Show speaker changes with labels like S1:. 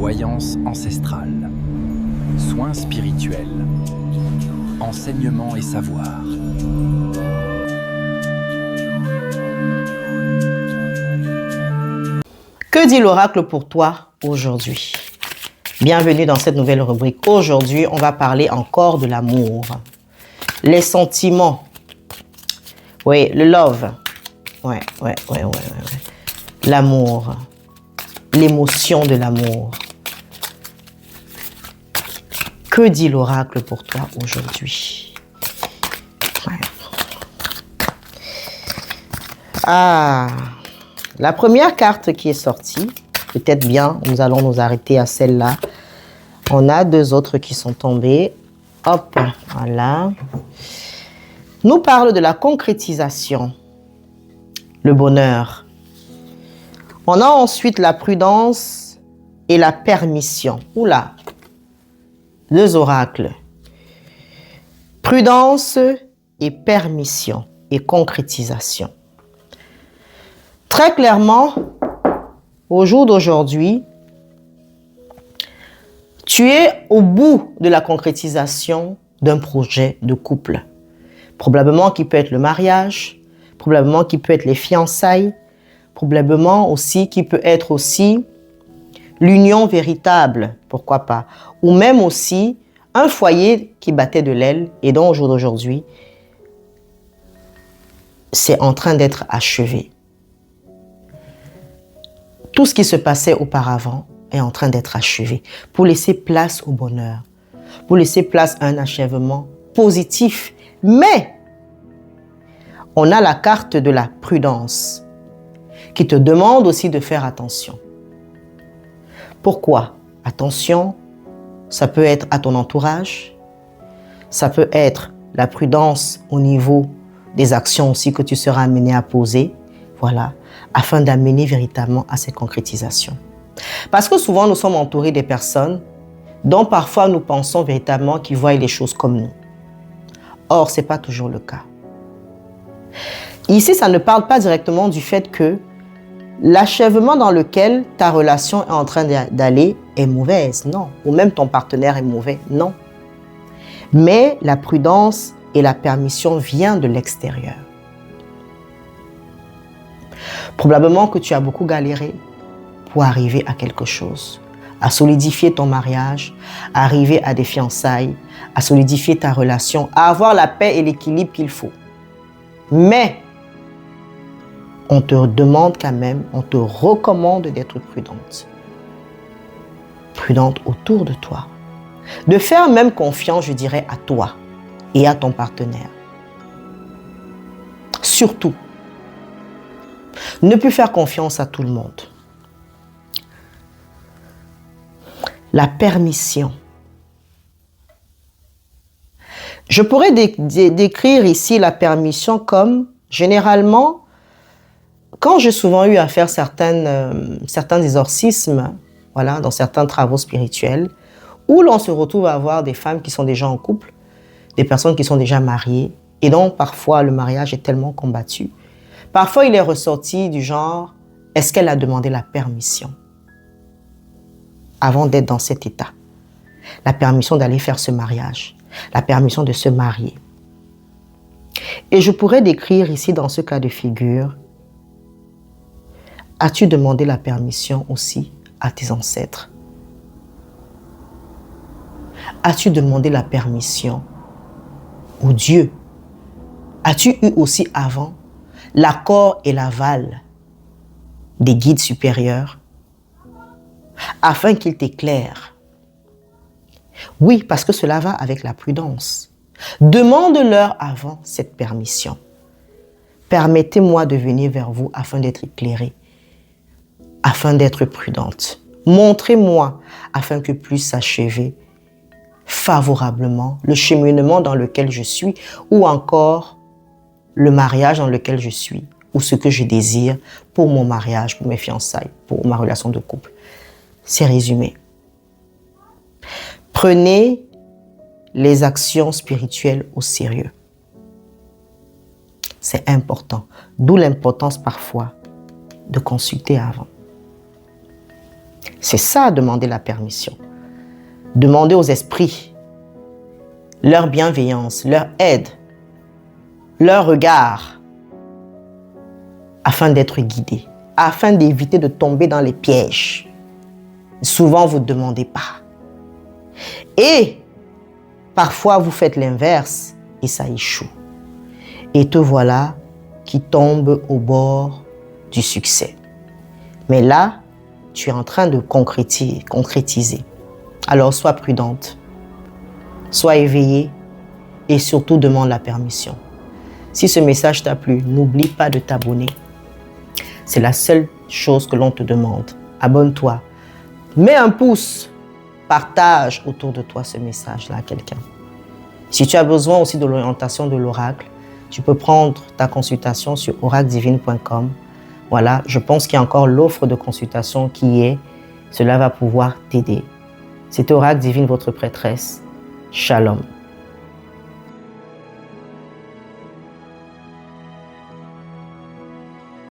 S1: Voyance ancestrale, soins spirituels, enseignement et savoir.
S2: Que dit l'oracle pour toi aujourd'hui? Bienvenue dans cette nouvelle rubrique. Aujourd'hui, on va parler encore de l'amour. Les sentiments. Oui, le love. Ouais. L'amour. L'émotion de l'amour. Que dit l'oracle pour toi aujourd'hui? Ouais. La première carte qui est sortie, peut-être bien, nous allons nous arrêter à celle-là. On a deux autres qui sont tombées. Hop, voilà. Nous parle de la concrétisation, le bonheur. On a ensuite la prudence et la permission. Oula, deux oracles. Prudence et permission et concrétisation. Très clairement, au jour d'aujourd'hui, tu es au bout de la concrétisation d'un projet de couple. Probablement qui peut être le mariage, probablement qui peut être les fiançailles, probablement aussi qui peut être aussi l'union véritable, pourquoi pas. Ou même aussi un foyer qui battait de l'aile et dont au jour d'aujourd'hui, c'est en train d'être achevé. Tout ce qui se passait auparavant est en train d'être achevé pour laisser place au bonheur, pour laisser place à un achèvement positif. Mais on a la carte de la prudence qui te demande aussi de faire attention. Pourquoi? Attention, ça peut être à ton entourage, ça peut être la prudence au niveau des actions aussi que tu seras amené à poser, voilà, afin d'amener véritablement à ces concrétisations. Parce que souvent, nous sommes entourés des personnes dont parfois nous pensons véritablement qu'ils voient les choses comme nous. Or, ce n'est pas toujours le cas. Ici, ça ne parle pas directement du fait que l'achèvement dans lequel ta relation est en train d'aller est mauvaise, non. Ou même ton partenaire est mauvais, non. Mais la prudence et la permission viennent de l'extérieur. Probablement que tu as beaucoup galéré pour arriver à quelque chose, à solidifier ton mariage, à arriver à des fiançailles, à solidifier ta relation, à avoir la paix et l'équilibre qu'il faut. Mais on te demande quand même, on te recommande d'être prudente. Prudente autour de toi. De faire même confiance, je dirais, à toi et à ton partenaire. Surtout, ne plus faire confiance à tout le monde. La permission. Je pourrais décrire ici la permission comme, généralement, quand j'ai souvent eu à faire certains exorcismes, voilà, dans certains travaux spirituels, où l'on se retrouve à avoir des femmes qui sont déjà en couple, des personnes qui sont déjà mariées, et dont parfois le mariage est tellement combattu. Parfois, il est ressorti du genre, est-ce qu'elle a demandé la permission avant d'être dans cet état? La permission d'aller faire ce mariage, la permission de se marier. Et je pourrais décrire ici, dans ce cas de figure, as-tu demandé la permission aussi à tes ancêtres? As-tu demandé la permission au Dieu? As-tu eu aussi avant l'accord et l'aval des guides supérieurs afin qu'ils t'éclairent? Oui, parce que cela va avec la prudence. Demande-leur avant cette permission. Permettez-moi de venir vers vous afin d'être éclairée, afin d'être prudente. Montrez-moi afin que puisse s'achever favorablement le cheminement dans lequel je suis ou encore le mariage dans lequel je suis ou ce que je désire pour mon mariage, pour mes fiançailles, pour ma relation de couple. C'est résumé. Prenez les actions spirituelles au sérieux. C'est important. D'où l'importance parfois de consulter avant. C'est ça, demander la permission. Demander aux esprits leur bienveillance, leur aide, leur regard, afin d'être guidé, afin d'éviter de tomber dans les pièges. Souvent, vous ne demandez pas. Et parfois, vous faites l'inverse et ça échoue. Et te voilà qui tombe au bord du succès. Mais là, tu es en train de concrétiser. Alors, sois prudente, sois éveillée et surtout demande la permission. Si ce message t'a plu, n'oublie pas de t'abonner. C'est la seule chose que l'on te demande. Abonne-toi. Mets un pouce. Partage autour de toi ce message-là à quelqu'un. Si tu as besoin aussi de l'orientation de l'oracle, tu peux prendre ta consultation sur oracledivine.com. Voilà, je pense qu'il y a encore l'offre de consultation qui est. Cela va pouvoir t'aider. C'était Oracle Divine, votre prêtresse. Shalom.